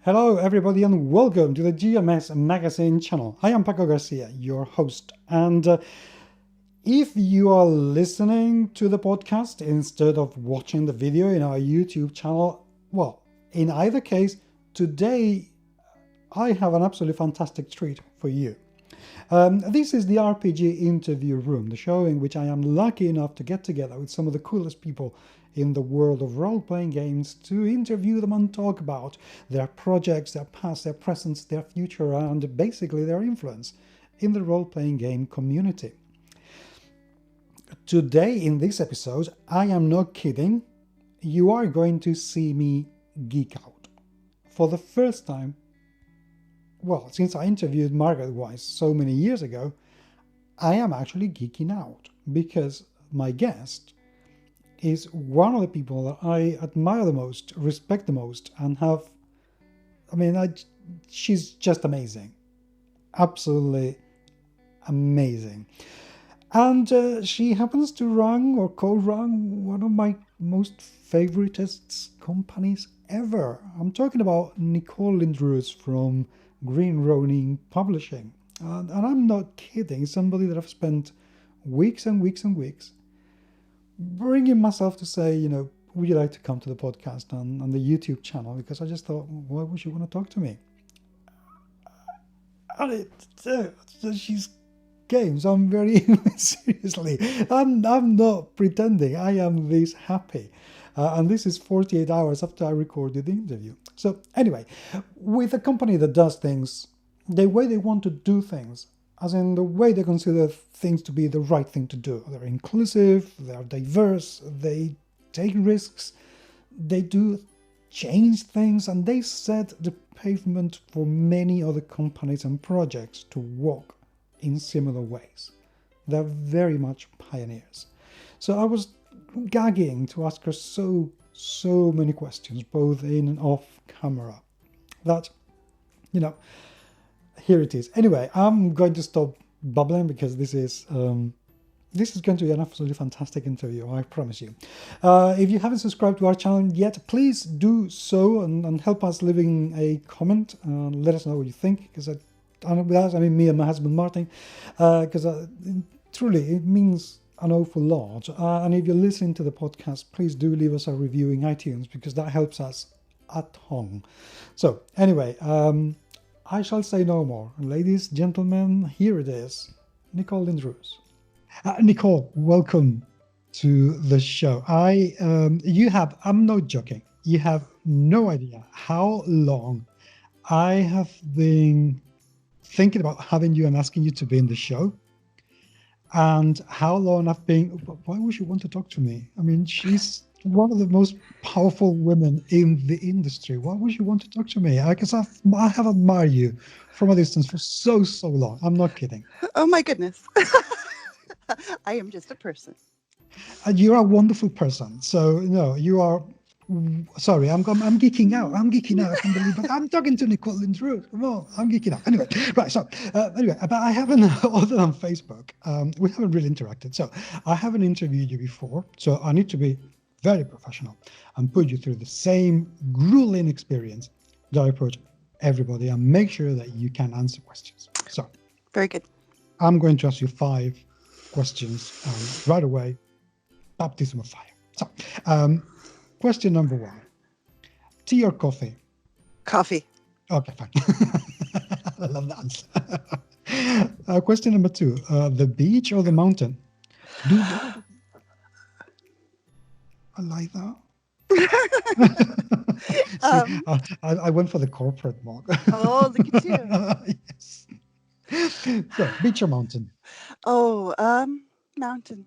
Hello, everybody, and welcome to the GMS Magazine channel. I am Paco Garcia, your host. And if you are listening to the podcast instead of watching the video in our YouTube channel, well, in either case, today I have an absolutely fantastic treat for you. This is the RPG interview room, the show in which I am lucky enough to get together with some of the coolest people in the world of role-playing games to interview them and talk about their projects, their past, their present, their future, and basically their influence in the role-playing game community. Today, in this episode, I am not kidding, you are going to see me geek out. For the first time, well, since I interviewed Margaret Weiss so many years ago, I am actually geeking out because my guest is one of the people that I admire the most, respect the most, and she's just amazing. Absolutely amazing. And she happens to run or co-run one of my most favoritist companies ever. I'm talking about Nicole Lindroos from Green Ronin publishing. And I'm not kidding, somebody that I've spent weeks and weeks and weeks bringing myself to say, would you like to come to the podcast on the YouTube channel? Because I just thought, why would you want to talk to me? And she's game, so I'm very seriously. I'm not pretending. I am this happy. And this is 48 hours after I recorded the interview. So anyway, with a company that does things the way they want to do things, as in the way they consider things to be the right thing to do. They're inclusive, they're diverse, they take risks, they do change things, and they set the pavement for many other companies and projects to walk in similar ways. They're very much pioneers. So I was gagging to ask her so many questions, both in and off camera, that, here it is. Anyway, I'm going to stop bubbling because this is going to be an absolutely fantastic interview, I promise you. If you haven't subscribed to our channel yet, please do so and help us leaving a comment. Let us know what you think, because I mean me and my husband Martin, because truly it means an awful lot. And if you're listening to the podcast, please do leave us a review in iTunes, because that helps us a ton. So anyway, I shall say no more. Ladies, gentlemen, here it is, Nicole Lindroos. Nicole, welcome to the show. I'm not joking, you have no idea how long I have been thinking about having you and asking you to be in the show, and how long I've been, why would you want to talk to me? I mean, she's one of the most powerful women in the industry. Why would you want to talk to me? Because I have admired you from a distance for so long. I'm not kidding. Oh my goodness. I am just a person. And you're a wonderful person. So no, you are. Sorry, I'm geeking out. I can't believe it. I'm talking to Nicole Lindroos. Come on, I'm geeking out. Anyway, right. So anyway, but I haven't, other than Facebook, we haven't really interacted. So I haven't interviewed you before. So I need to be very professional and put you through the same grueling experience that I put everybody, and make sure that you can answer questions. So very good. I'm going to ask you 5 questions right away. Baptism of fire. So question number 1, tea or coffee? Coffee. Okay, fine. I love that answer. Question number 2, the beach or the mountain? I like that. See, I went for the corporate mark. Oh, look at you. Yes. So, beach or mountain? Oh, mountain.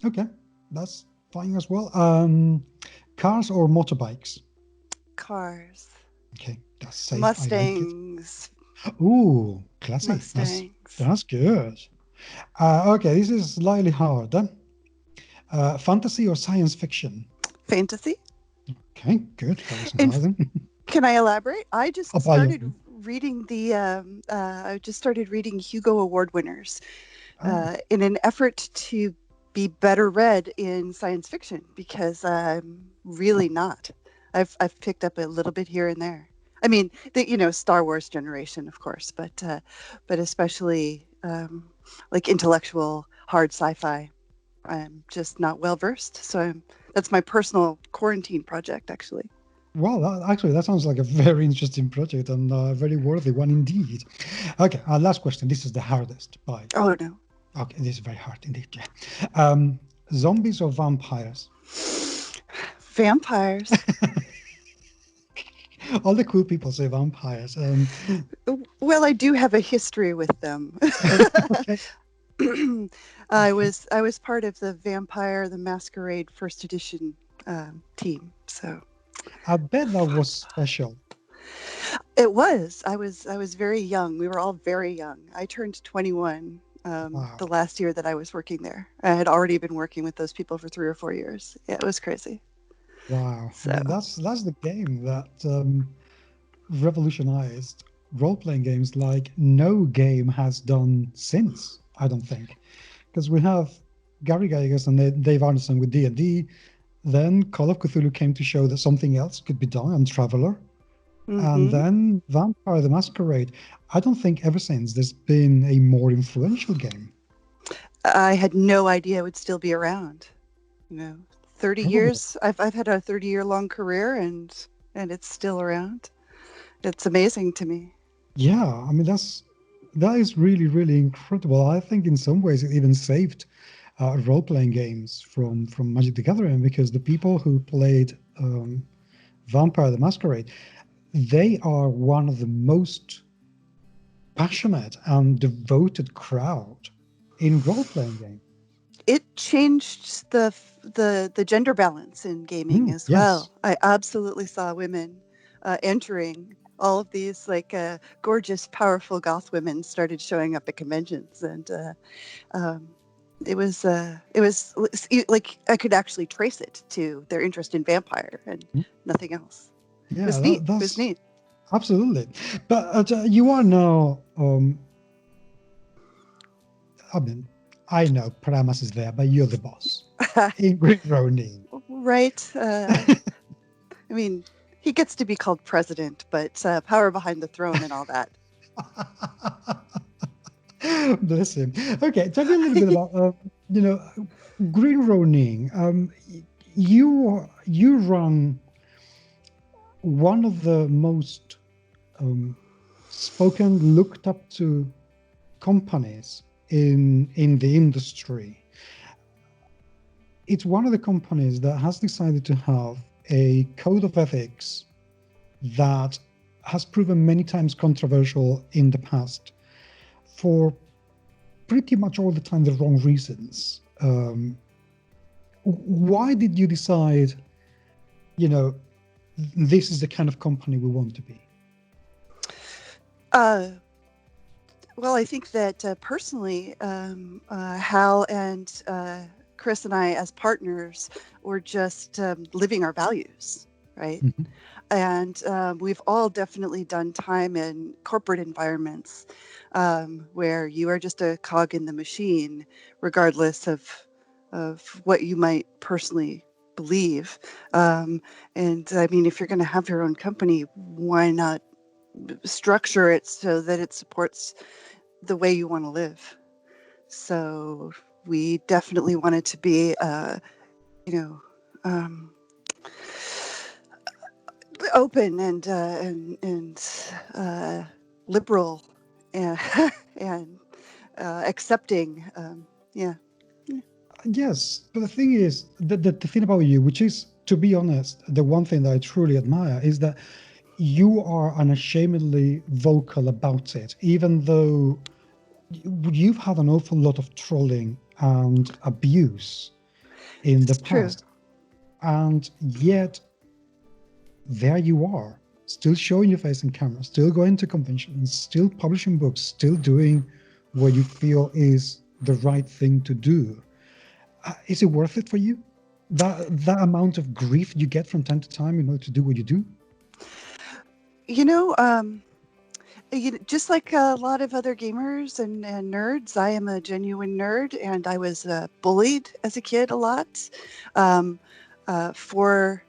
Okay, that's fine as well. Cars or motorbikes? Cars. Okay, that's safe. Mustangs. Like it. Ooh, classic. Mustangs. That's good. Okay, this is slightly hard. Fantasy or science fiction? Fantasy. Okay, good. Can I elaborate? I just started reading I just started reading Hugo Award winners in an effort to be better read in science fiction, because I'm really not. I've picked up a little bit here and there. I mean, Star Wars generation, of course, but especially like intellectual hard sci-fi. I'm just not well versed, so that's my personal quarantine project, actually. Well, that sounds like a very interesting project and a very worthy one indeed. Okay, last question. This is the hardest by. Oh no. Okay, this is very hard indeed. Yeah. Zombies or vampires? Vampires. All the cool people say vampires. Well, I do have a history with them. Okay. I was part of the Vampire the Masquerade first edition team, so I bet that was special. it was. I was very young. We were all very young. I turned 21 Wow. the last year that I was working there. I had already been working with those people for 3 or 4 years. Yeah, it was crazy. Wow. So That's the game that revolutionized role-playing games like no game has done since, I don't think. Because we have Gary Gygax and Dave Arneson with D&D. Then Call of Cthulhu came to show that something else could be done, and Traveller. And then Vampire the Masquerade. I don't think ever since there's been a more influential game. I had no idea it would still be around. 30 years. I've had a 30-year long career, and it's still around. It's amazing to me. Yeah, I mean that is really, really incredible. I think in some ways it even saved role-playing games from Magic the Gathering, because the people who played Vampire the Masquerade, they are one of the most passionate and devoted crowd in role-playing games. It changed the gender balance in gaming as well. I absolutely saw women entering. All of these gorgeous, powerful goth women started showing up at conventions, and it was like I could actually trace it to their interest in vampire and nothing else. Yeah, it was neat. It was neat. Absolutely. But you are now, I mean, I know Paramas is there, but you're the boss in Green Ronin. Right. I mean, he gets to be called president, but power behind the throne and all that. Bless him. Okay, tell me a little bit about, Green Ronin. You run one of the most spoken, looked up to companies in the industry. It's one of the companies that has decided to have a code of ethics that has proven many times controversial in the past for pretty much all the time the wrong reasons. Why did you decide, this is the kind of company we want to be? Well, I think that personally, Hal and Chris and I, as partners, were just living our values, right? Mm-hmm. And we've all definitely done time in corporate environments where you are just a cog in the machine, regardless of what you might personally believe. And I mean, if you're going to have your own company, why not structure it so that it supports the way you want to live? So we definitely wanted to be, open and liberal and accepting. Yeah. Yes, but the thing is, the thing about you, which is, to be honest, the one thing that I truly admire, is that you are unashamedly vocal about it, even though you've had an awful lot of trolling and abuse in the past. And yet, there you are, still showing your face in camera, still going to conventions, still publishing books, still doing what you feel is the right thing to do. Is it worth it for you? That amount of grief you get from time to time in order to do what you do? Just like a lot of other gamers and nerds, I am a genuine nerd, and I was bullied as a kid a lot for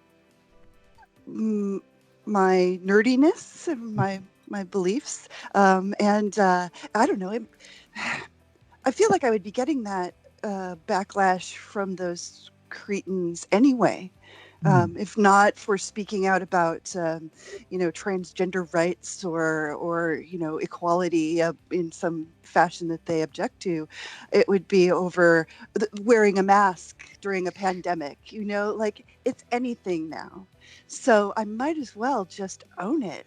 my nerdiness and my beliefs. And I don't know. I feel like I would be getting that backlash from those cretins anyway. If not for speaking out about, transgender rights or equality in some fashion that they object to, it would be over wearing a mask during a pandemic. Like it's anything now. So I might as well just own it.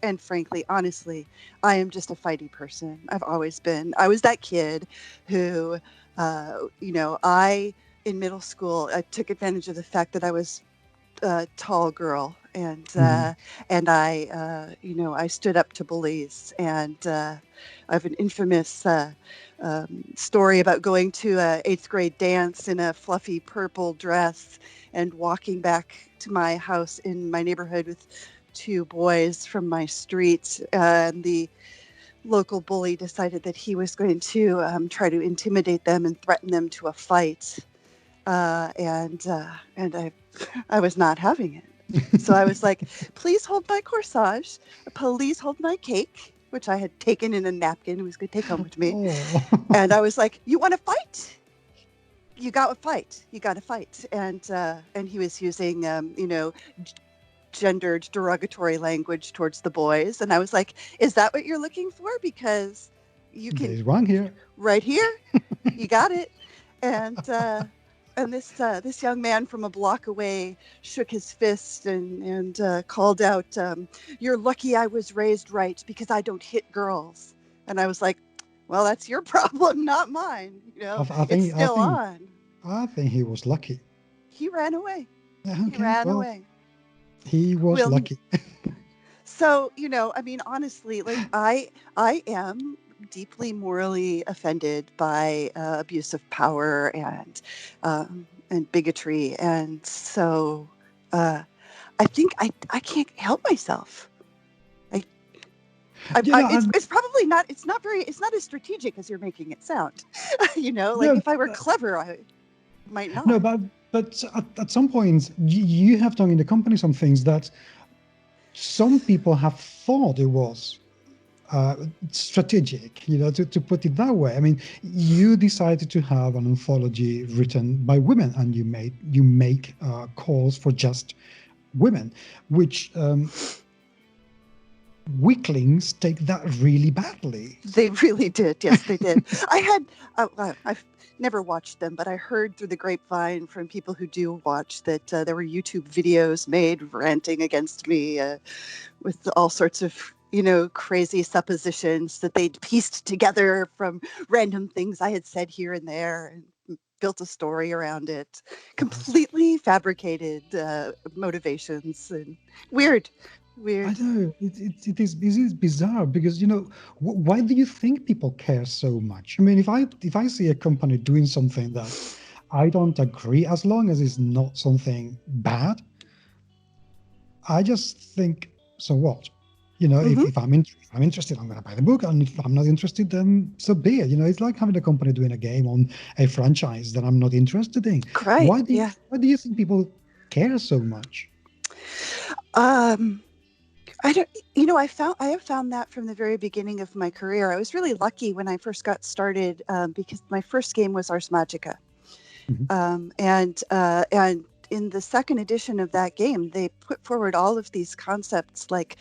And frankly, honestly, I am just a fighty person. I've always been. I was that kid who, in middle school, I took advantage of the fact that I was a tall girl, and I stood up to bullies, and I have an infamous story about going to a 8th grade dance in a fluffy purple dress and walking back to my house in my neighborhood with 2 boys from my street, and the local bully decided that he was going to try to intimidate them and threaten them to a fight. And I was not having it. So I was like, please hold my corsage. Please hold my cake, which I had taken in a napkin and was going to take home with me. Oh. And I was like, you want to fight? You got to fight. You got to fight. And he was using, gendered derogatory language towards the boys. And I was like, is that what you're looking for? Because you can. There's one here. Right here. You got it. And this young man from a block away shook his fist and called out, "You're lucky I was raised right because I don't hit girls." And I was like, "Well, that's your problem, not mine." It's still on. I think he was lucky. He ran away. Okay, he ran away. He was lucky. So, honestly, like I am deeply morally offended by abuse of power and bigotry, and so I think I can't help myself. It's probably not. It's not as strategic as you're making it sound. If I were clever, I might not. No, but at some point, you have done in the company some things that some people have thought it was strategic, to put it that way. I mean, you decided to have an anthology written by women, and you make calls for just women, which weaklings take that really badly. They really did. Yes, they did. I've never watched them, but I heard through the grapevine from people who do watch that there were YouTube videos made ranting against me with all sorts of crazy suppositions that they'd pieced together from random things I had said here and there and built a story around it. Completely fabricated motivations and weird. I know it is bizarre because why do you think people care so much? I mean, if I see a company doing something that I don't agree, as long as it's not something bad, I just think, so what? If I'm interested, I'm going to buy the book, and if I'm not interested, then so be it. It's like having a company doing a game on a franchise that I'm not interested in. Right. Why do you think people care so much? I don't. I have found that from the very beginning of my career. I was really lucky when I first got started because my first game was Ars Magica, and in the second edition of that game, they put forward all of these concepts like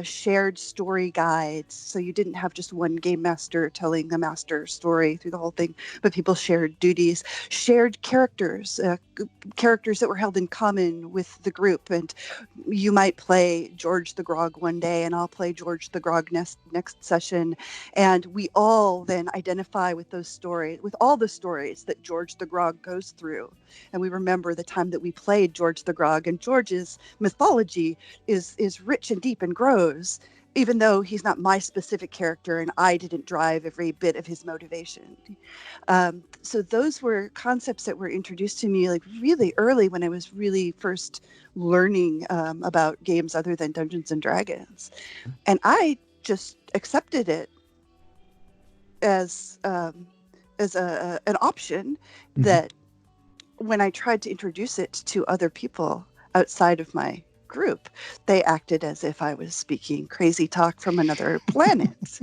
shared story guides. So you didn't have just one game master telling the master story through the whole thing, but people shared duties, shared characters, characters that were held in common with the group. And you might play George the Grog one day, and I'll play George the Grog next session. And we all then identify with those stories, with all the stories that George the Grog goes through. And we remember the time that we played George the Grog, and George's mythology is rich and deep and grows, even though he's not my specific character and I didn't drive every bit of his motivation. So those were concepts that were introduced to me like really early when I was really first learning about games other than Dungeons and Dragons. And I just accepted it as an option that when I tried to introduce it to other people outside of my group. They acted as if I was speaking crazy talk from another planet.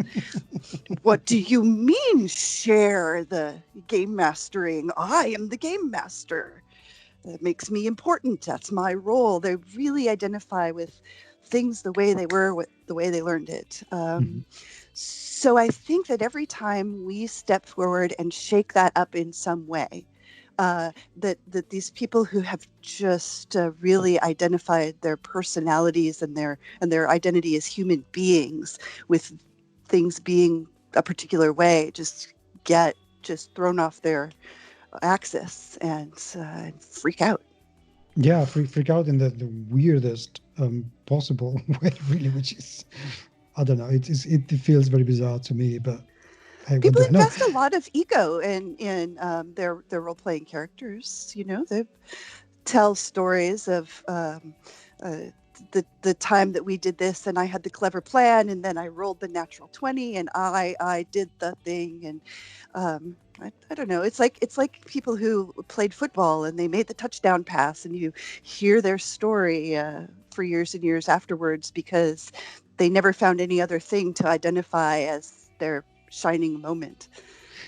What do you mean, share the game mastering? I am the game master. That makes me important. That's my role. They really identify with things the way they were, with the way they learned it. So I think that every time we step forward and shake that up in some way, that these people who have just really identified their personalities and their identity as human beings with things being a particular way get thrown off their axis and freak out. Yeah, freak out in the weirdest possible way, really, which is, I don't know, it feels very bizarre to me, but hey, people invest a lot of ego in their role-playing characters. They tell stories of the time that we did this, and I had the clever plan, and then I rolled the natural 20, and I did the thing, and I don't know. It's like people who played football and they made the touchdown pass, and you hear their story for years and years afterwards because they never found any other thing to identify as their shining moment.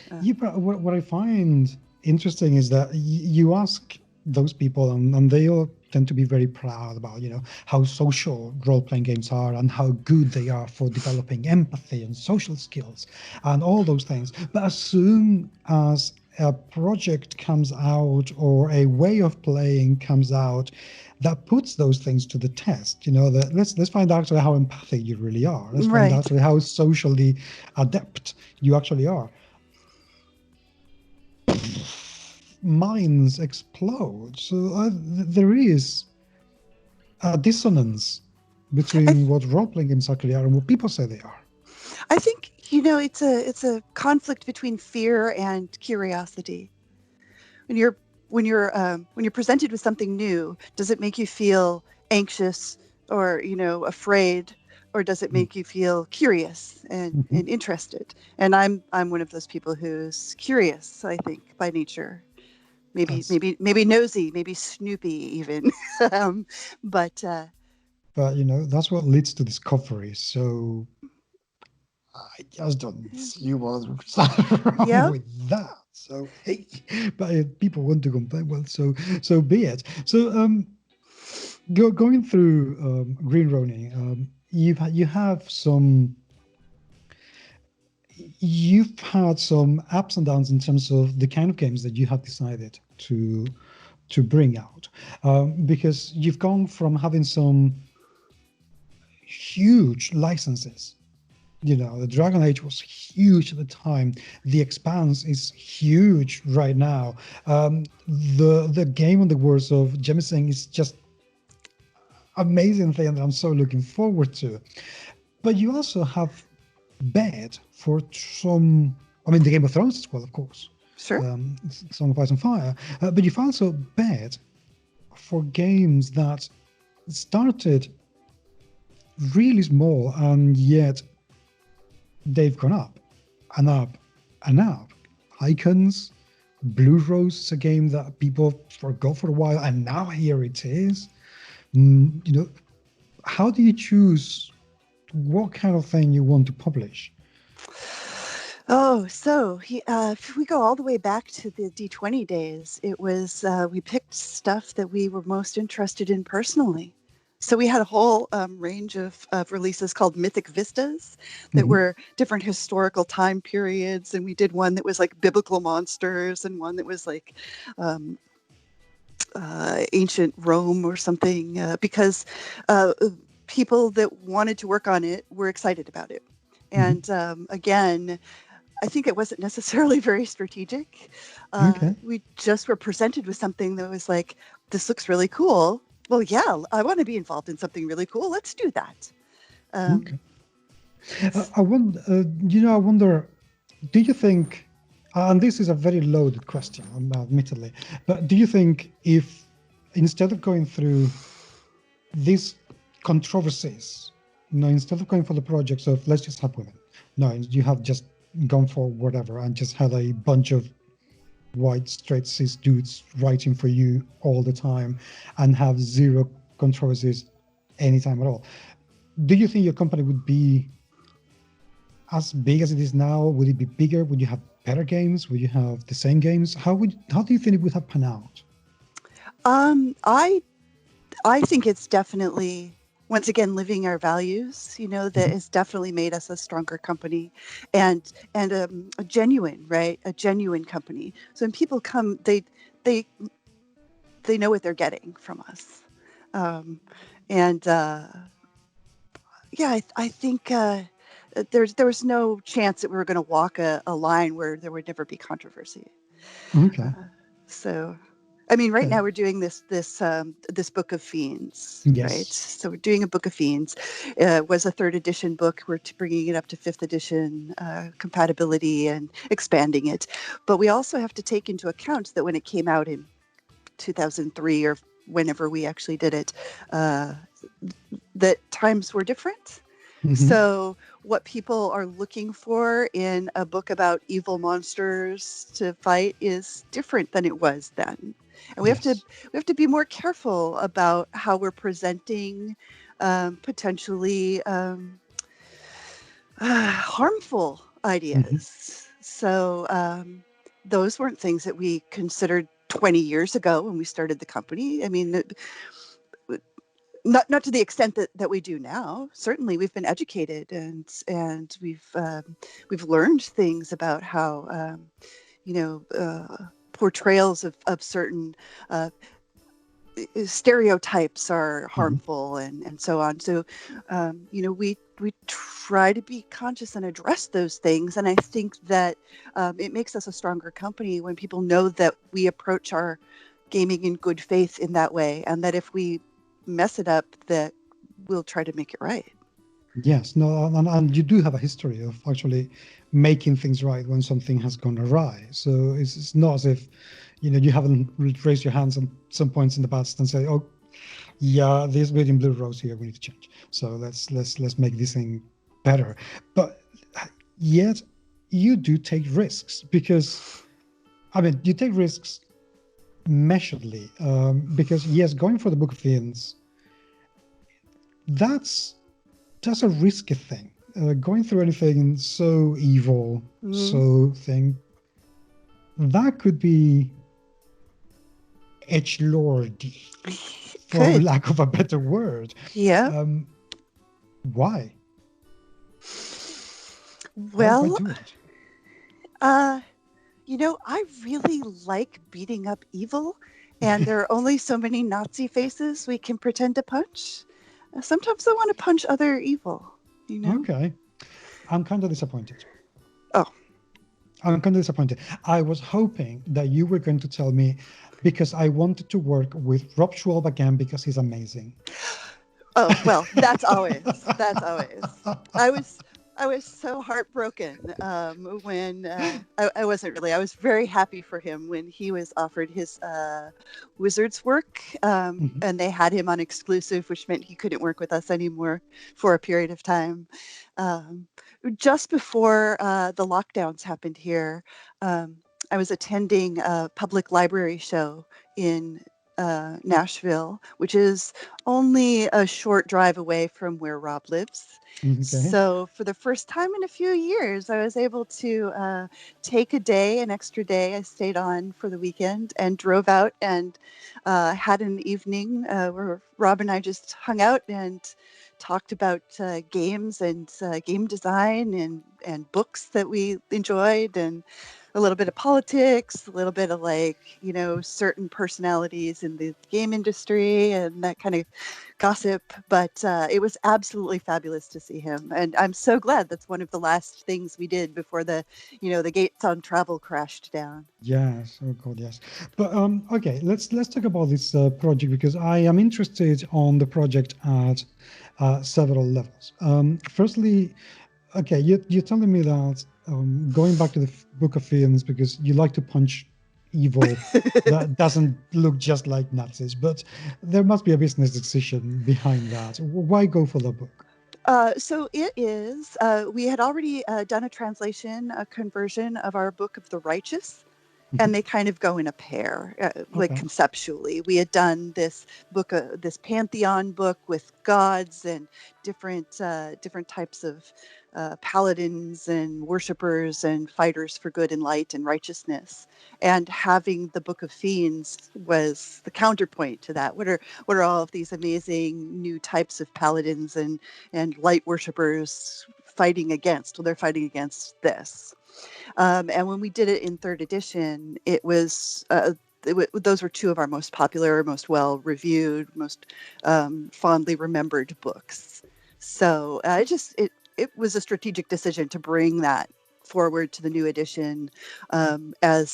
But what I find interesting is that you ask those people, and they all tend to be very proud about, how social role-playing games are and how good they are for developing empathy and social skills and all those things. But as soon as a project comes out or a way of playing comes out that puts those things to the test, let's find out actually how empathic you really are. Let's find out actually how socially adept you actually are. Minds explode. So there is a dissonance between what role-playing games actually are and what people say they are. I think it's a conflict between fear and curiosity. When you're presented with something new, does it make you feel anxious or afraid, or does it make you feel curious and interested? And I'm one of those people who's curious, I think, by nature. Maybe nosy, maybe snoopy even. But that's what leads to discovery. So I just don't see what's wrong with that. So hey, but people want to complain. Well, so be it. So going through Green Ronin, you've had some ups and downs in terms of the kind of games that you have decided to bring out, because you've gone from having some huge licenses. The Dragon Age was huge at the time. The Expanse is huge right now. The Game on the Words of Jemisin is just amazing thing that I'm so looking forward to. But you also have bed for some, the Game of Thrones as well, of course. Sure. Song of Ice and Fire. But you've also bed for games that started really small, and yet they've gone up and up and up. Icons, Blue Rose is a game that people forgot for a while, and now here it is. How do you choose what kind of thing you want to publish? Oh, so if we go all the way back to the D20 days, it was we picked stuff that we were most interested in personally. So we had a whole range of releases called Mythic Vistas that were different historical time periods, and we did one that was like biblical monsters, and one that was like ancient Rome or something, because people that wanted to work on it were excited about it. And again, I think it wasn't necessarily very strategic. We just were presented with something that was like, this looks really cool. Well, yeah, I want to be involved in something really cool. Let's do that. I wonder, do you think, and this is a very loaded question, admittedly, but do you think if instead of going through these controversies, instead of going for the projects of let's just have women, you have just gone for whatever and just had a bunch of white straight cis dudes writing for you all the time and have zero controversies anytime at all. Do you think your company would be as big as it is now? Would it be bigger? Would you have better games? Would you have the same games? How do you think it would have panned out? I think it's definitely, once again, living our values, that has definitely made us a stronger company and a genuine, right? A genuine company. So when people come, they know what they're getting from us. I think there was no chance that we were going to walk a line where there would never be controversy. Okay. Right now we're doing this Book of Fiends, yes. right? So we're doing a Book of Fiends. It was a 3rd edition book. We're bringing it up to 5th edition compatibility and expanding it. But we also have to take into account that when it came out in 2003 or whenever we actually did it, that times were different. So what people are looking for in a book about evil monsters to fight is different than it was then. And we have to be more careful about how we're presenting potentially harmful ideas. So those weren't things that we considered 20 years ago when we started the company. I mean, not to the extent that we do now. Certainly, we've been educated and we've learned things about how portrayals of certain stereotypes are harmful and so on. So we try to be conscious and address those things, and I think that it makes us a stronger company when people know that we approach our gaming in good faith in that way, and that if we mess it up, that we'll try to make it right. Yes, no, and you do have a history of actually making things right when something has gone awry. So it's not as if, you haven't raised your hands on some points in the past and say, "Oh, yeah, this red and blue rose here, we need to change. So let's make this thing better." But yet, you do take risks because, you take risks measuredly. Because yes, going for the Book of Fiends, that's a risky thing. Going through anything so evil, so thing, that could be edgelordy, for lack of a better word. Yeah. Why? Well, why do it? I really like beating up evil, and there are only so many Nazi faces we can pretend to punch. Sometimes I want to punch other evil. Okay. I'm kind of disappointed. Oh. I'm kind of disappointed. I was hoping that you were going to tell me, because I wanted to work with Rob Schwalb again because he's amazing. Oh, well, that's always. I was so heartbroken when I wasn't really. I was very happy for him when he was offered his Wizards work, and they had him on exclusive, which meant he couldn't work with us anymore for a period of time. Just before the lockdowns happened here, I was attending a public library show in Nashville, which is only a short drive away from where Rob lives. Okay. So for the first time in a few years, I was able to take an extra day. I stayed on for the weekend and drove out and had an evening where Rob and I just hung out and talked about games and game design and books that we enjoyed, and a little bit of politics, a little bit of certain personalities in the game industry and that kind of gossip. But it was absolutely fabulous to see him. And I'm so glad that's one of the last things we did before the gates on travel crashed down. Yes, oh God, yes. But okay, let's talk about this project, because I am interested on the project at several levels. Firstly, okay, you're telling me that going back to the Book of Fiends because you like to punch evil that doesn't look just like Nazis, but there must be a business decision behind that. Why go for the book? So it is. We had already done a translation, a conversion of our Book of the Righteous and they kind of go in a pair, like Okay. conceptually. We had done this book, this pantheon book with gods and different types of paladins and worshippers and fighters for good and light and righteousness. And having the Book of Fiends was the counterpoint to that. What are all of these amazing new types of paladins and light worshippers fighting against? Well, they're fighting against this. And when we did it in third edition, it was those were two of our most popular, most well-reviewed, most fondly remembered books. So it was a strategic decision to bring that forward to the new edition as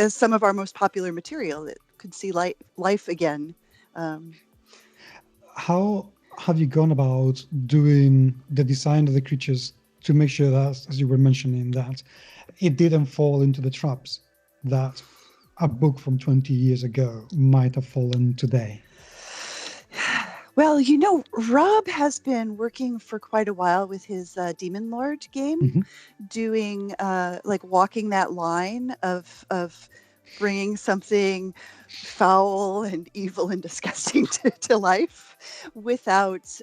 some of our most popular material that could see life again. How have you gone about doing the design of the creatures to make sure that, as you were mentioning, that it didn't fall into the traps that a book from 20 years ago might have fallen today? Well, Rob has been working for quite a while with his Demon Lord game, doing like walking that line of bringing something foul and evil and disgusting to life without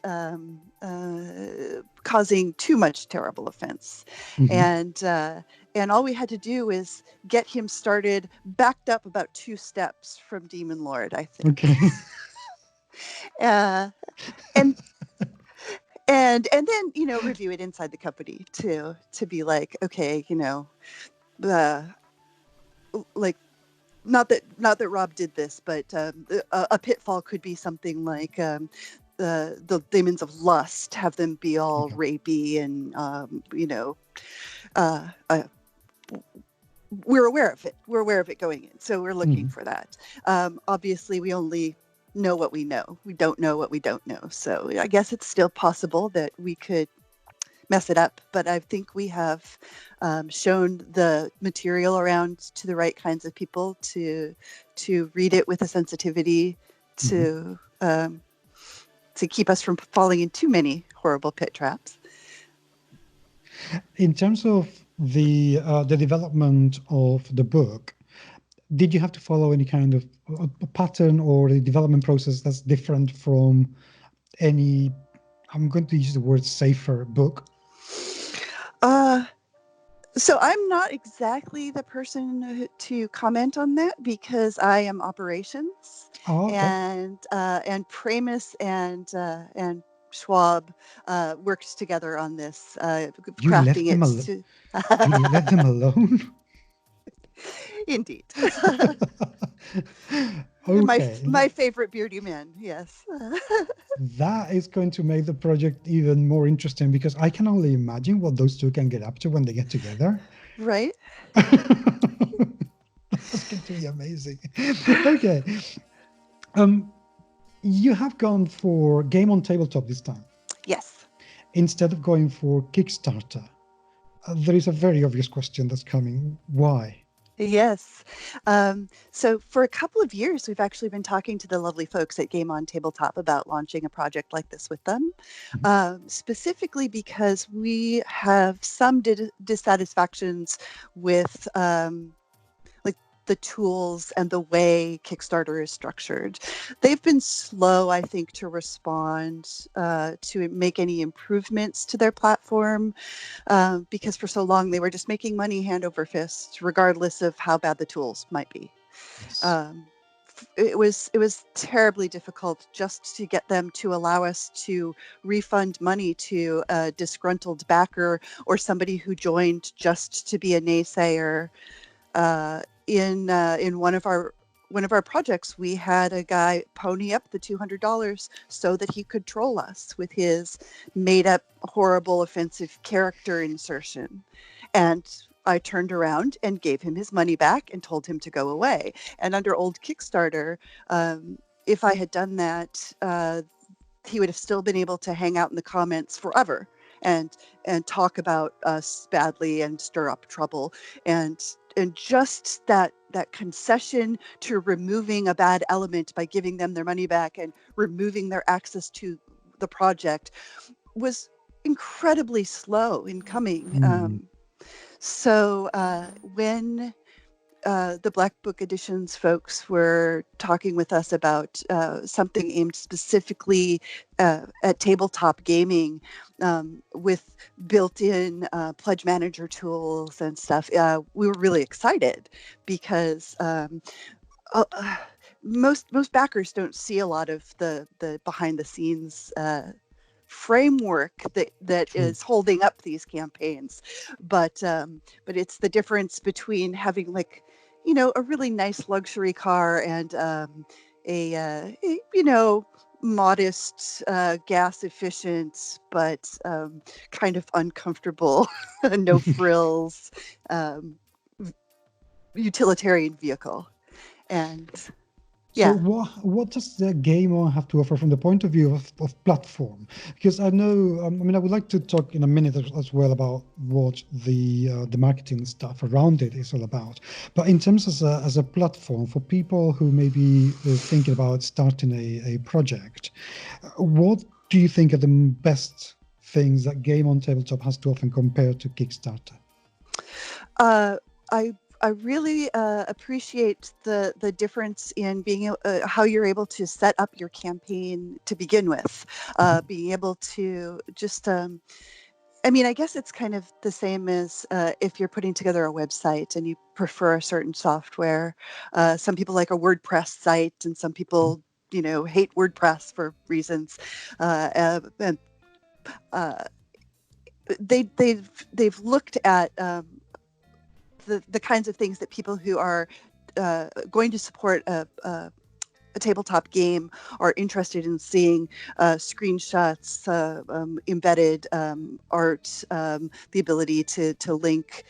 causing too much terrible offense. And all we had to do is get him started, backed up about 2 steps from Demon Lord, I think. Okay. And then review it inside the company to be like, okay, like not that Rob did this, but a pitfall could be something like the demons of lust, have them be all rapey and we're aware of it. We're aware of it going in, so we're looking for that. Obviously, we only know what we know. We don't know what we don't know. So I guess it's still possible that we could mess it up, but I think we have shown the material around to the right kinds of people to read it with a sensitivity to keep us from falling in too many horrible pit traps. In terms of the development of the book, did you have to follow any kind of a pattern or a development process that's different from any, I'm going to use the word safer book? So I'm not exactly the person to comment on that because I am operations. Oh, okay. And Pramus and Schwab worked together on this, crafting it. You let them alone? Indeed. Okay. My favorite beardy man, yes. That is going to make the project even more interesting because I can only imagine what those two can get up to when they get together. Right. That's going to be amazing. Okay. You have gone for Game On Tabletop this time. Yes. Instead of going for Kickstarter. There is a very obvious question that's coming. Why? Yes. So for a couple of years, we've actually been talking to the lovely folks at Game On Tabletop about launching a project like this with them, specifically because we have some dissatisfactions with like the tools and the way Kickstarter is structured. They've been slow, I think, to respond to make any improvements to their platform because for so long they were just making money hand over fist, regardless of how bad the tools might be. Yes. It was terribly difficult just to get them to allow us to refund money to a disgruntled backer or somebody who joined just to be a naysayer. In one of our projects, we had a guy pony up the $200 so that he could troll us with his made-up, horrible, offensive character insertion. And I turned around and gave him his money back and told him to go away. And under old Kickstarter, if I had done that, he would have still been able to hang out in the comments forever and talk about us badly and stir up trouble. And just that concession to removing a bad element by giving them their money back and removing their access to the project was incredibly slow in coming. So when the Black Book Editions folks were talking with us about something aimed specifically at tabletop gaming, with built-in pledge manager tools and stuff. We were really excited because most backers don't see a lot of the behind the scenes framework that is holding up these campaigns, but it's the difference between having, like, a really nice luxury car and a modest gas efficient but kind of uncomfortable no frills utilitarian vehicle. And so what does the Game On have to offer from the point of view of platform? Because I know, I would like to talk in a minute as well about what the marketing stuff around it is all about. But in terms as a platform for people who may be thinking about starting a project, what do you think are the best things that Game On Tabletop has to offer compared to Kickstarter? I really appreciate the difference in being how you're able to set up your campaign to begin with, being able to just, I guess it's kind of the same as if you're putting together a website and you prefer a certain software. Some people like a WordPress site, and some people, hate WordPress for reasons. And they've looked at the kinds of things that people who are going to support a tabletop game are interested in seeing: screenshots, embedded art, the ability to link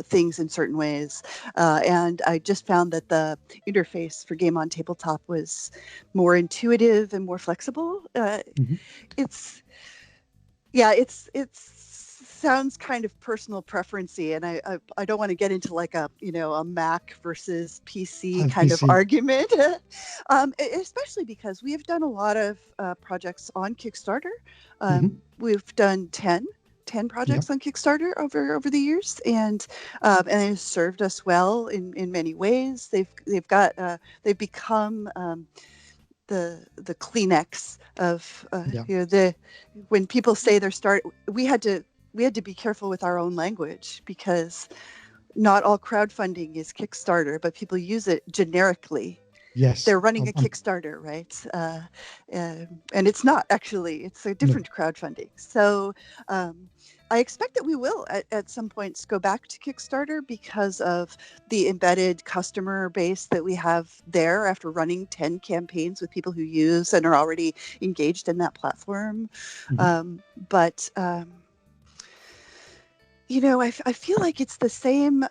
things in certain ways. And I just found that the interface for Game On Tabletop was more intuitive and more flexible. It's sounds kind of personal preference-y, and I don't want to get into like a Mac versus PC kind of argument, especially because we have done a lot of projects on Kickstarter. We've done 10 projects on Kickstarter over the years, and it has served us well in many ways. They've become the Kleenex of when people say we had to be careful with our own language, because not all crowdfunding is Kickstarter, but people use it generically. Yes, they're running a Kickstarter, right? And it's not actually; it's a different crowdfunding. So I expect that we will at some points go back to Kickstarter because of the embedded customer base that we have there after running 10 campaigns with people who use and are already engaged in that platform. But I feel like it's the same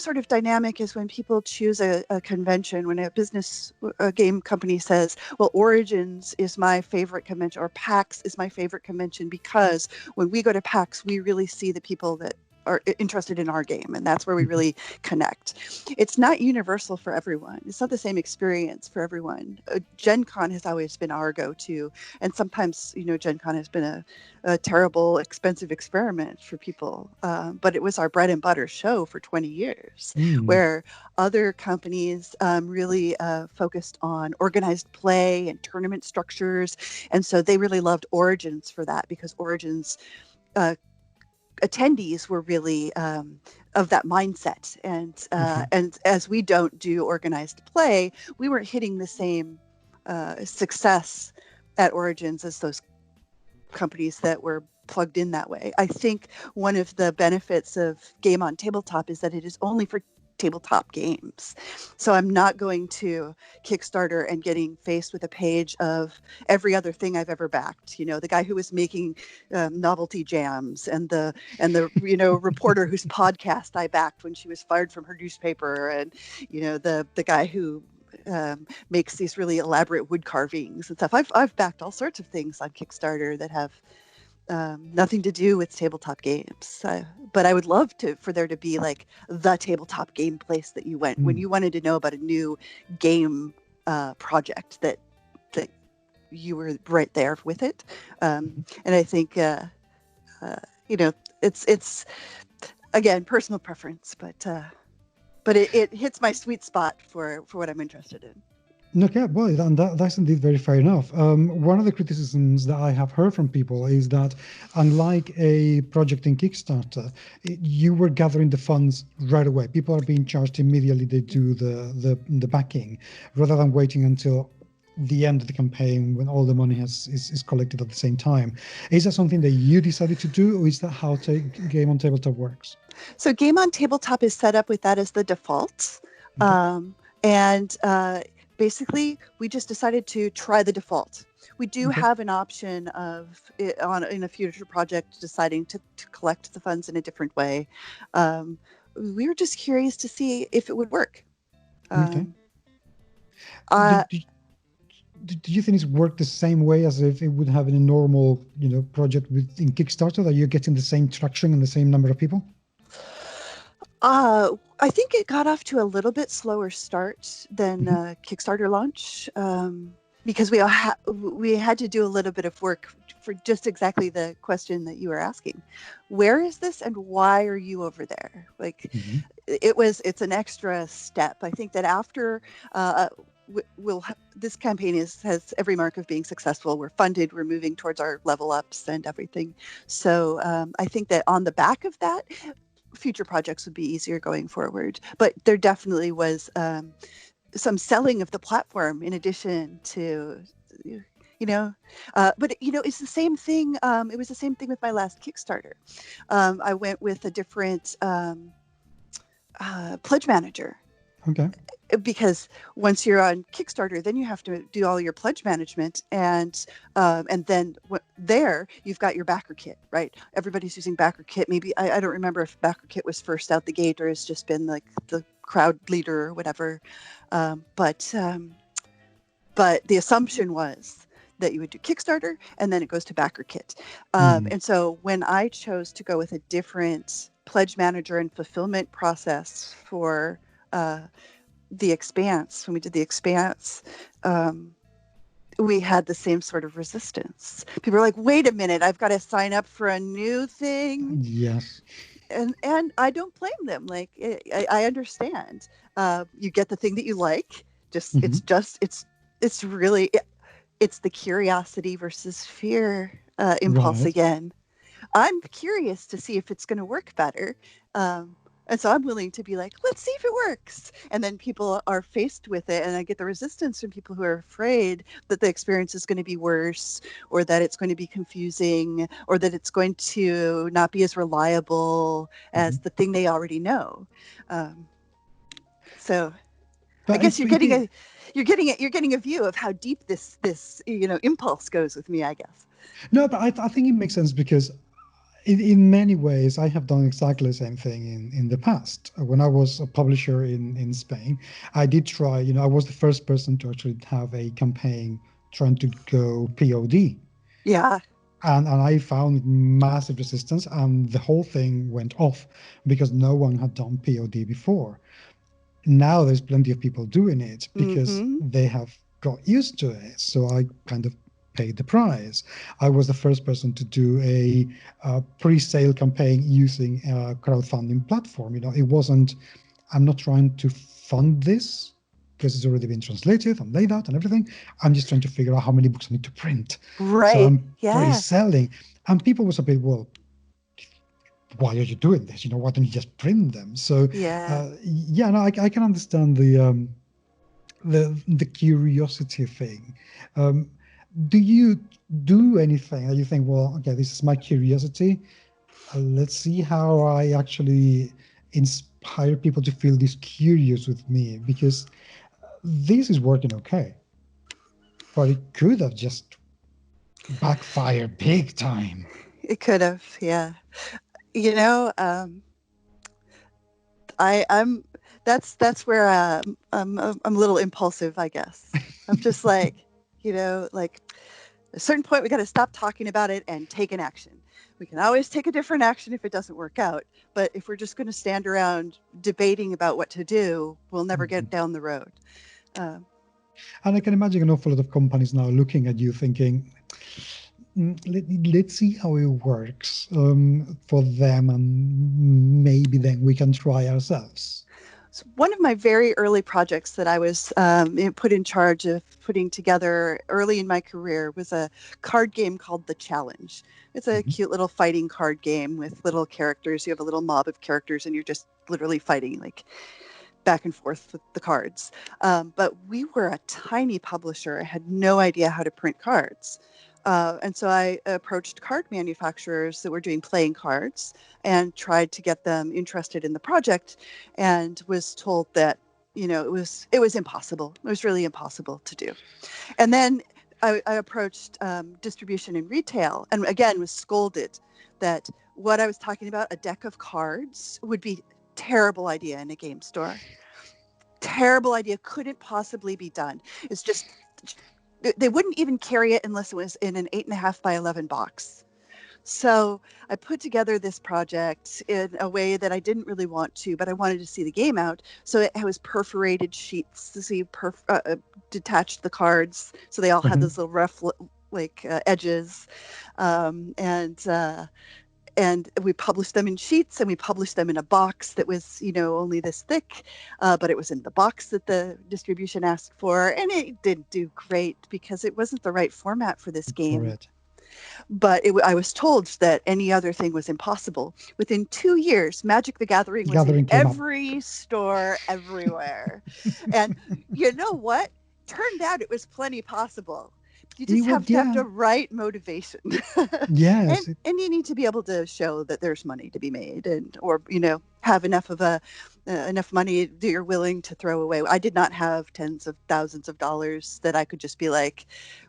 sort of dynamic as when people choose a convention. When a game company says, well, Origins is my favorite convention, or PAX is my favorite convention, because when we go to PAX, we really see the people that are interested in our game, and that's where we really connect. It's not universal for everyone. It's not the same experience for everyone. Gen Con has always been our go-to, and sometimes Gen Con has been a terrible, expensive experiment for people, but it was our bread and butter show for 20 years, where other companies really focused on organized play and tournament structures, and so they really loved Origins for that, because Origins attendees were really of that mindset, and as we don't do organized play, we weren't hitting the same success at Origins as those companies that were plugged in that way. I think one of the benefits of Game On Tabletop is that it is only for tabletop games. So I'm not going to Kickstarter and getting faced with a page of every other thing I've ever backed. The guy who was making novelty jams, and the reporter whose podcast I backed when she was fired from her newspaper, and the guy who makes these really elaborate wood carvings and stuff. I've backed all sorts of things on Kickstarter that have nothing to do with tabletop games, but I would love for there to be like the tabletop game place that you went when you wanted to know about a new game project, that you were right there with it. And I think it's again personal preference, but but it hits my sweet spot for what I'm interested in. Okay, well, and that's indeed very fair enough. One of the criticisms that I have heard from people is that, unlike a project in Kickstarter, you were gathering the funds right away. People are being charged immediately they do the backing, rather than waiting until the end of the campaign when all the money is collected at the same time. Is that something that you decided to do, or is that how Game on Tabletop works? So Game on Tabletop is set up with that as the default. Okay. Basically, we just decided to try the default. We do have an option of in a future project deciding to collect the funds in a different way. We were just curious to see if it would work. Okay. Do you think it's worked the same way as if it would have in a normal, project in Kickstarter, that you're getting the same traction and the same number of people? I think it got off to a little bit slower start than Kickstarter launch, because we had to do a little bit of work for just exactly the question that you were asking. Where is this, and why are you over there? Like, it's an extra step. I think that after this campaign has every mark of being successful. We're funded. We're moving towards our level ups and everything. So I think that on the back of that, future projects would be easier going forward. But there definitely was some selling of the platform in addition to, but it's the same thing. It was the same thing with my last Kickstarter. I went with a different pledge manager. Okay. Because once you're on Kickstarter, then you have to do all your pledge management, and then there you've got your backer kit, right? Everybody's using backer kit. Maybe I don't remember if backer kit was first out the gate or has just been like the crowd leader or whatever. But the assumption was that you would do Kickstarter and then it goes to backer kit. And so when I chose to go with a different pledge manager and fulfillment process for the Expanse, when we did the Expanse, we had the same sort of resistance. People were like, wait a minute, I've got to sign up for a new thing. Yes. And I don't blame them. Like, I understand. You get the thing that you like. It's really the curiosity versus fear impulse again. I'm curious to see if it's going to work better. And so I'm willing to be like, let's see if it works. And then people are faced with it, and I get the resistance from people who are afraid that the experience is going to be worse, or that it's going to be confusing, or that it's going to not be as reliable as the thing they already know. So I guess you're getting a view of how deep this impulse goes with me, I guess. No, but I think it makes sense because in many ways, I have done exactly the same thing in the past. When I was a publisher in Spain, I did try, I was the first person to actually have a campaign trying to go POD. Yeah. And I found massive resistance, and the whole thing went off because no one had done POD before. Now there's plenty of people doing it because they have got used to it. So I kind of paid the price. I was the first person to do a pre-sale campaign using a crowdfunding platform. It wasn't, I'm not trying to fund this because it's already been translated and laid out and everything. I'm just trying to figure out how many books I need to print. Right. So I'm pre-selling. And people was a bit, well, why are you doing this? Why don't you just print them? So I can understand the curiosity thing. Do you do anything that you think, well, okay, this is my curiosity. Let's see how I actually inspire people to feel this curious with me, because this is working okay, but it could have just backfired big time. It could have, yeah. That's where I'm a little impulsive, I guess. I'm just like, like at a certain point we got to stop talking about it and take an action. We can always take a different action if it doesn't work out, but if we're just going to stand around debating about what to do, we'll never get down the road. And I can imagine an awful lot of companies now looking at you thinking, let's see how it works for them, and maybe then we can try ourselves. So one of my very early projects that I was put in charge of putting together early in my career was a card game called The Challenge. It's a cute little fighting card game with little characters. You have a little mob of characters and you're just literally fighting like back and forth with the cards. But we were a tiny publisher. I had no idea how to print cards. And so I approached card manufacturers that were doing playing cards and tried to get them interested in the project, and was told that, it was impossible. It was really impossible to do. And then I approached distribution and retail, and again was scolded that what I was talking about, a deck of cards, would be terrible idea in a game store. Terrible idea, couldn't possibly be done. It's just, they wouldn't even carry it unless it was in an 8.5 by 11 box. So I put together this project in a way that I didn't really want to, but I wanted to see the game out. So it was perforated sheets. So you detached the cards, so they all had those little rough edges, and we published them in sheets, and we published them in a box that was, only this thick, but it was in the box that the distribution asked for, and it didn't do great because it wasn't the right format for this game. But I was told that any other thing was impossible. Within 2 years, Magic the Gathering was in every store everywhere. And you know what? Turned out it was plenty possible. You just have to have the right motivation. Yes. and you need to be able to show that there's money to be made, or have enough of enough money that you're willing to throw away. I did not have tens of thousands of dollars that I could just be like,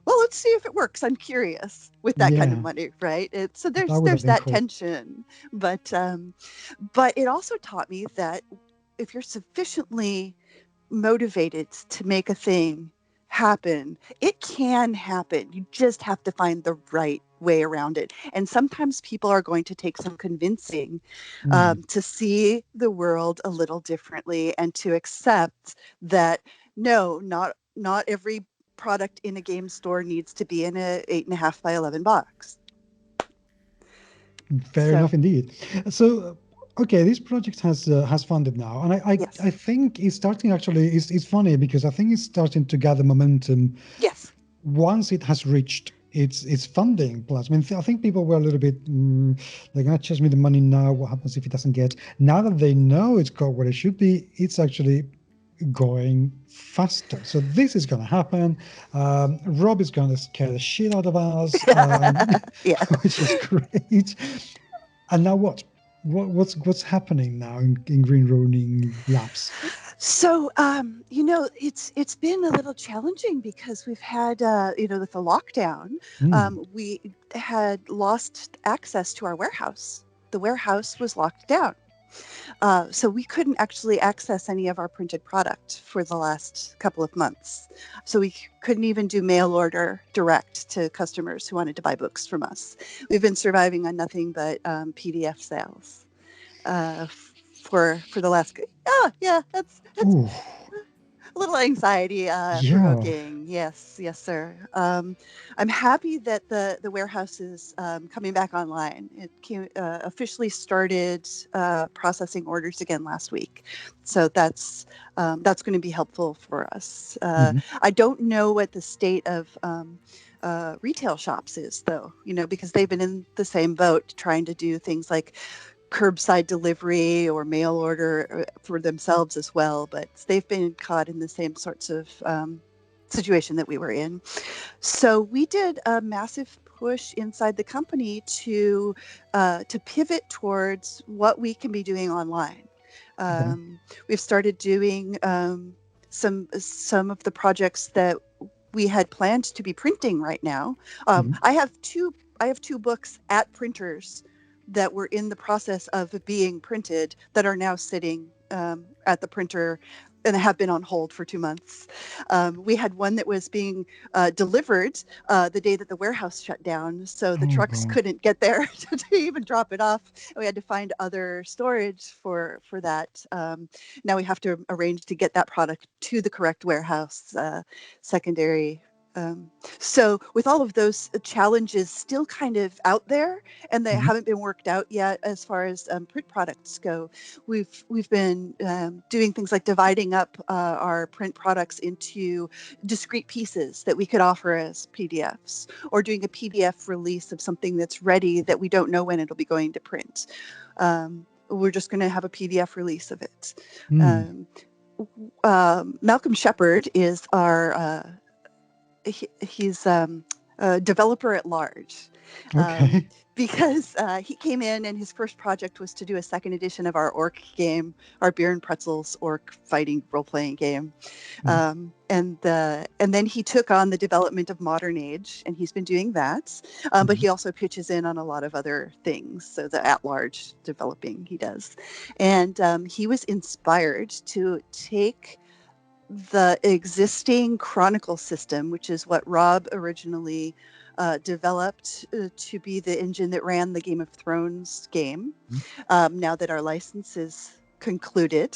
well, let's see if it works. I'm curious with that kind of money, right? So there's that tension, but it also taught me that if you're sufficiently motivated to make a thing happen, it can happen. You just have to find the right way around it. And sometimes people are going to take some convincing to see the world a little differently, and to accept that no, not every product in a game store needs to be in a 8.5 by 11 box. Fair enough indeed. So okay, this project has funded now, and I think it's starting, actually, it's funny because I think it's starting to gather momentum. Yes. Once it has reached its funding plus. I mean, I think people were a little bit they're gonna charge me the money now. What happens if it doesn't get? Now that they know it's got what it should be, it's actually going faster. So this is going to happen. Rob is going to scare the shit out of us, which is great. And now what? What's happening now in Green Ronin Labs? So, it's been a little challenging because we've had, with the lockdown, we had lost access to our warehouse. The warehouse was locked down. So we couldn't actually access any of our printed product for the last couple of months. So we couldn't even do mail order direct to customers who wanted to buy books from us. We've been surviving on nothing but PDF sales for the last. That's a little anxiety provoking. Yes, sir. I'm happy that the warehouse is coming back online. It officially started processing orders again last week, so that's going to be helpful for us. I don't know what the state of retail shops is, though, because they've been in the same boat trying to do things like curbside delivery or mail order for themselves as well, but they've been caught in the same sorts of situation that we were in. So we did a massive push inside the company to pivot towards what we can be doing online. We've started doing some of the projects that we had planned to be printing right now. I have two books at printers that were in the process of being printed that are now sitting at the printer and have been on hold for 2 months. We had one that was being delivered the day that the warehouse shut down, so the trucks couldn't get there to even drop it off. We had to find other storage for that. Now we have to arrange to get that product to the correct warehouse, secondary So with all of those challenges still kind of out there, and they haven't been worked out yet as far as print products go, we've been doing things like dividing up our print products into discrete pieces that we could offer as PDFs, or doing a PDF release of something that's ready that we don't know when it'll be going to print. We're just going to have a PDF release of it. Malcolm Shepard is our he's a developer at large. Okay. Because he came in and his first project was to do a second edition of our orc game, our Beer and Pretzels orc fighting role-playing game. And then he took on the development of Modern Age, and he's been doing that. But he also pitches in on a lot of other things, so the at-large developing he does. And he was inspired to take the existing Chronicle system, which is what Rob originally developed to be the engine that ran the Game of Thrones game. Now that our license is concluded,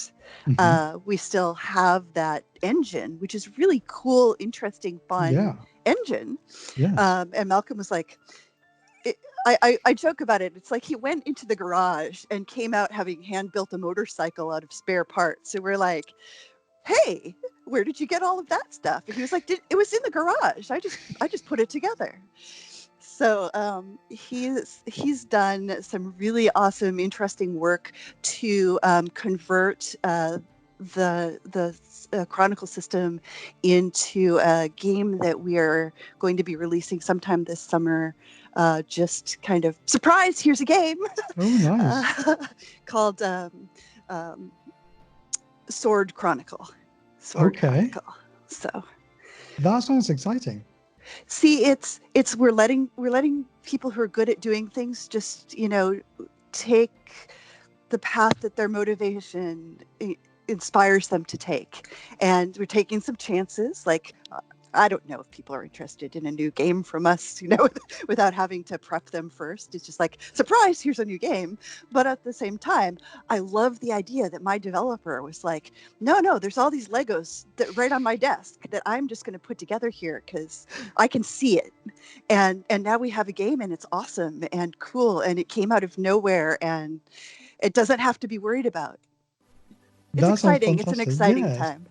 we still have that engine, which is really cool, interesting, fun engine. And Malcolm was like, I joke about it. It's like he went into the garage and came out having hand-built a motorcycle out of spare parts. So we're like, hey, where did you get all of that stuff? And he was like, it was in the garage. I just put it together. So he's done some really awesome, interesting work to convert the Chronicle system into a game that we are going to be releasing sometime this summer. Just kind of surprise! Here's a game. Oh, nice. Called Sword Chronicle. Chronicle. So that sounds exciting. See, it's we're letting people who are good at doing things just, take the path that their motivation inspires them to take, and we're taking some chances. Like, I don't know if people are interested in a new game from us, without having to prep them first. It's just like, surprise, here's a new game. But at the same time, I love the idea that my developer was like, no, there's all these Legos that right on my desk that I'm just going to put together here because I can see it. And now we have a game, and it's awesome and cool, and it came out of nowhere, and it doesn't have to be worried about. It's exciting. It's an exciting time.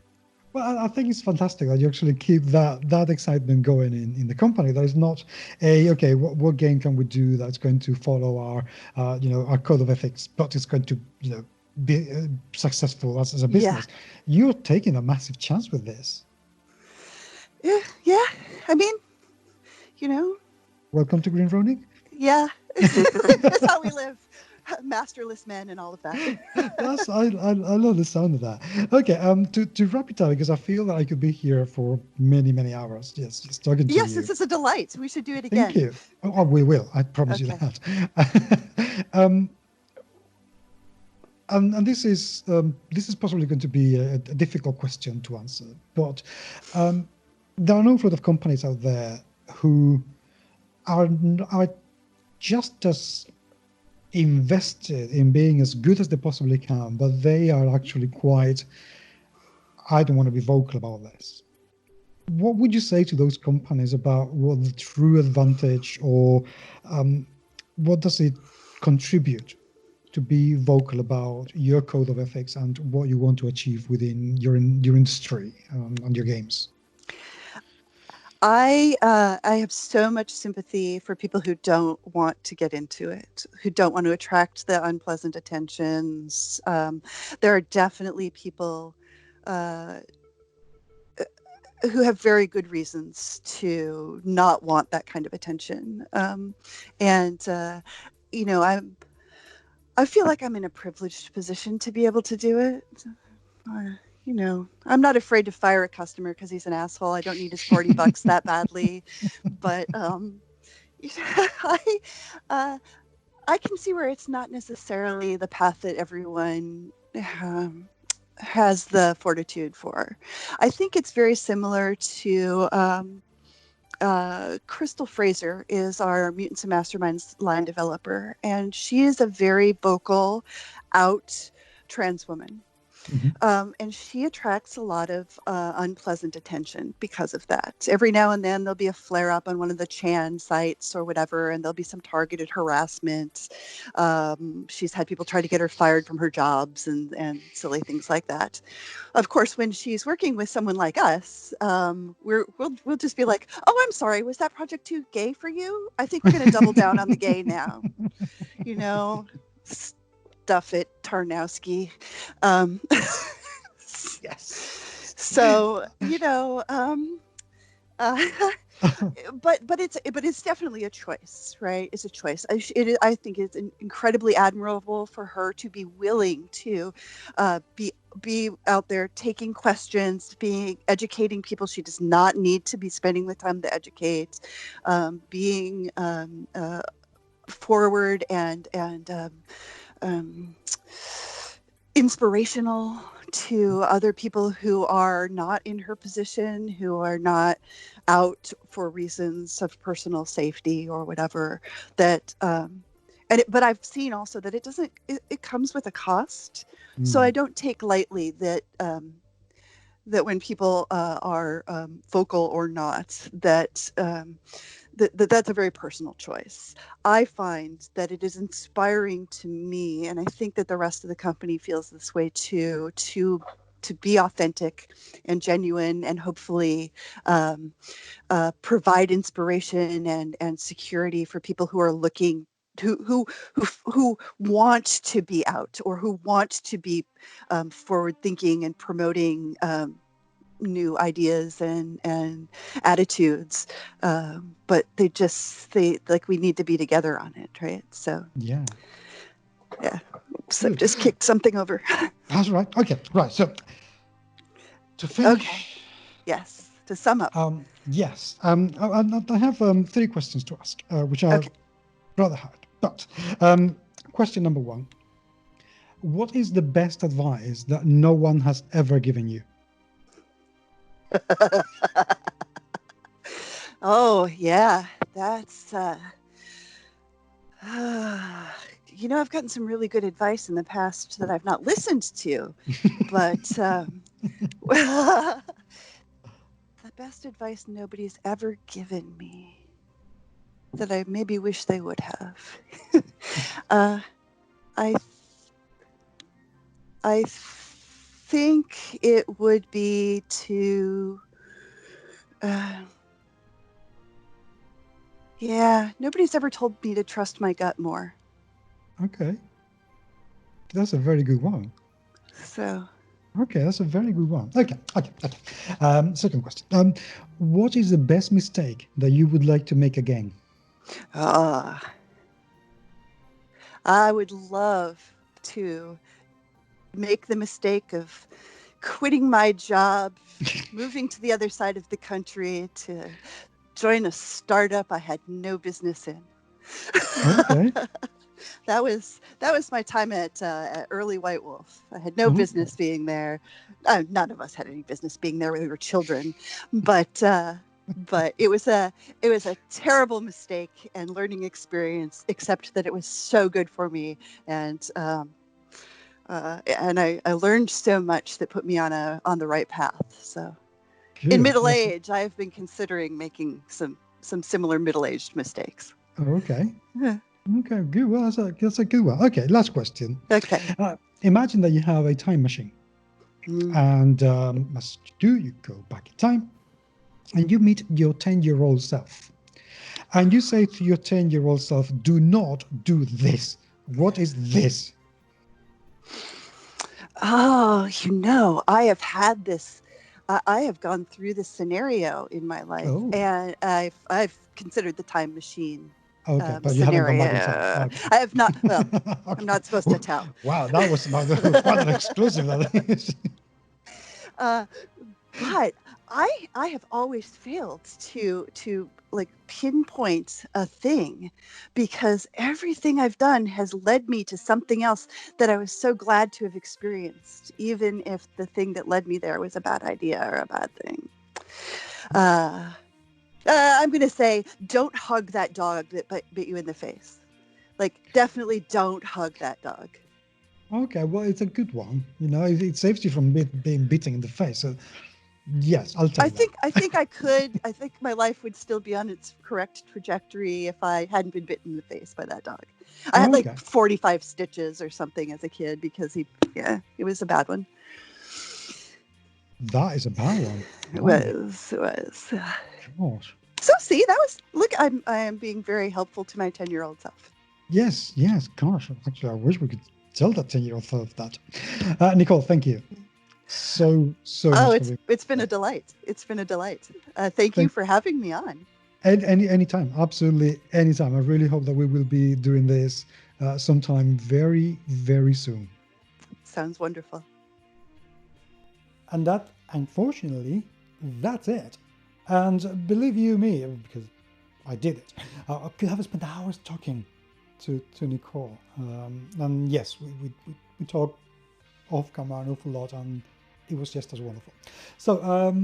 Well, I think it's fantastic that you actually keep that excitement going in the company. There is not what game can we do that's going to follow our our code of ethics, but it's going to be successful as a business. You're taking a massive chance with this. Yeah. I mean, Welcome to GreenRonin. Yeah, that's how we live. Masterless men and all of that. I love the sound of that. Okay, to wrap it up, because I feel that I could be here for many hours. Yes, just talking to you. Yes, this is a delight. We should do it again. Thank you. Oh, we will. I promise you that. And this is possibly going to be a difficult question to answer, but there are an awful lot of companies out there who are just as invested in being as good as they possibly can, but they are actually quite, I don't want to be vocal about this. What would you say to those companies about what the true advantage, or what does it contribute to be vocal about your code of ethics and what you want to achieve within your industry and your games? I have so much sympathy for people who don't want to get into it, who don't want to attract the unpleasant attentions. There are definitely people who have very good reasons to not want that kind of attention. I feel like I'm in a privileged position to be able to do it. I'm not afraid to fire a customer because he's an asshole. I don't need his $40 that badly. But I can see where it's not necessarily the path that everyone has the fortitude for. I think it's very similar to Crystal Fraser is our Mutants and Masterminds line developer, and she is a very vocal, out trans woman. And she attracts a lot of unpleasant attention because of that. Every now and then there'll be a flare up on one of the Chan sites or whatever, and there'll be some targeted harassment. She's had people try to get her fired from her jobs and silly things like that. Of course, when she's working with someone like us, we'll just be like, "Oh, I'm sorry, was that project too gay for you? I think we're going to double down on the gay now." You know, stuff it, Tarnowski. Yes. So uh, but it's definitely a choice, right? It's a choice. I think it's incredibly admirable for her to be willing to be out there taking questions, being educating people she does not need to be spending the time to educate, being forward and inspirational to other people who are not in her position, who are not out for reasons of personal safety or whatever. But I've seen also that it comes with a cost. So I don't take lightly that when people are vocal or not, that's a very personal choice. I find that it is inspiring to me, and I think that the rest of the company feels this way too, to be authentic and genuine, and hopefully provide inspiration and security for people who are looking, who want to be out, or who want to be forward thinking and promoting new ideas and attitudes, but they like, we need to be together on it, right? So Yeah. So just kicked something over. That's right. Okay, right. So to finish, okay, yes, to sum up, yes, I have 3 questions to ask, which are rather hard. But question number 1: what is the best advice that no one has ever given you? Oh yeah, that's I've gotten some really good advice in the past that I've not listened to, but the best advice nobody's ever given me that I maybe wish they would have. I think it would be to nobody's ever told me to trust my gut more. Okay. That's a very good one. So. Okay, that's a very good one. Okay. Second question. What is the best mistake that you would like to make again? I would love to make the mistake of quitting my job, moving to the other side of the country to join a startup I had no business in. Okay. That was my time at Early White Wolf. I had no business being there. None of us had any business being there when we were children, but it was a terrible mistake and learning experience. Except that it was so good for me, and I learned so much that put me on the right path. So, good. In middle age, I've been considering making some similar middle-aged mistakes. Okay. Yeah. Okay, good. Well, that's a good one. Okay, last question. Okay. Imagine that you have a time machine. And as you do, you go back in time and you meet your 10-year-old self. And you say to your 10-year-old self, do not do this. What is this? Oh, I have had this. I have gone through this scenario in my life, and I've considered the time machine. Okay, but you haven't gone back in time. Okay. I have not. Well, okay. I'm not supposed to tell. Wow, that was quite an exclusive. But I have always failed to like pinpoint a thing, because everything I've done has led me to something else that I was so glad to have experienced, even if the thing that led me there was a bad idea or a bad thing. I'm going to say, don't hug that dog that bit you in the face. Like, definitely don't hug that dog. Okay, well, it's a good one. It saves you from being beaten in the face. So yes, I'll take that. I think my life would still be on its correct trajectory if I hadn't been bitten in the face by that dog. I had like 45 stitches or something as a kid because it was a bad one. That is a bad one. Wow. It was. Gosh. So see, I am being very helpful to my 10-year-old self. Yes. Gosh, actually, I wish we could tell that 10-year-old self that. Nicole, thank you so much. It's been a delight. It's been a delight. Thank you for having me on. Anytime, absolutely anytime. I really hope that we will be doing this sometime very, very soon. Sounds wonderful. And that, unfortunately, that's it. And believe you me, because I did it, I could have spent hours talking to Nicole. And yes, we talked off camera an awful lot, and it was just as wonderful. So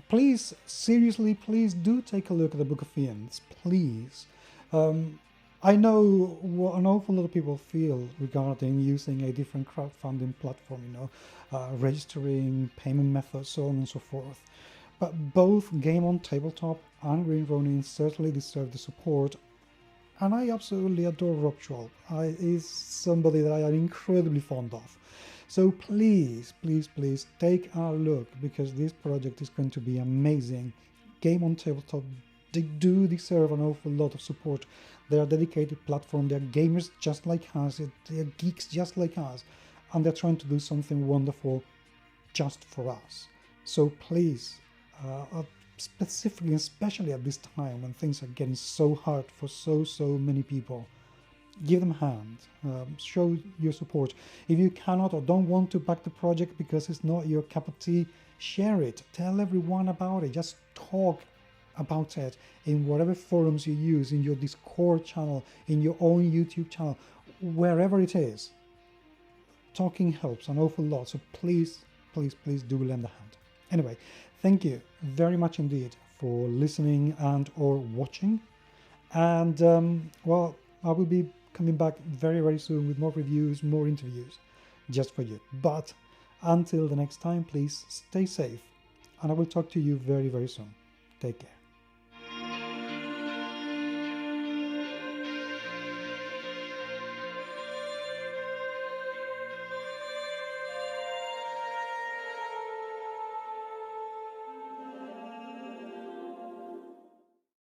please, seriously, please do take a look at the Book of Fiends, please. I know what an awful lot of people feel regarding using a different crowdfunding platform, registering, payment methods, so on and so forth. But both Game On Tabletop and GreenRonin certainly deserve the support. And I absolutely adore Rob Schwalb. He's somebody that I am incredibly fond of. So please, please, please take a look, because this project is going to be amazing. Game On Tabletop, they do deserve an awful lot of support. They are a dedicated platform. They're gamers just like us. They're geeks just like us. And they're trying to do something wonderful just for us. So please, specifically, especially at this time when things are getting so hard for so many people, give them a hand, show your support. If you cannot or don't want to back the project because it's not your cup of tea, share it, tell everyone about it, just talk about it in whatever forums you use, in your Discord channel, in your own YouTube channel, wherever it is. Talking helps an awful lot, so please, please, please do lend a hand. Anyway, thank you very much indeed for listening and or watching. And well, I will be coming back very, very soon with more reviews, more interviews, just for you. But until the next time, please stay safe, and I will talk to you very, very soon. Take care.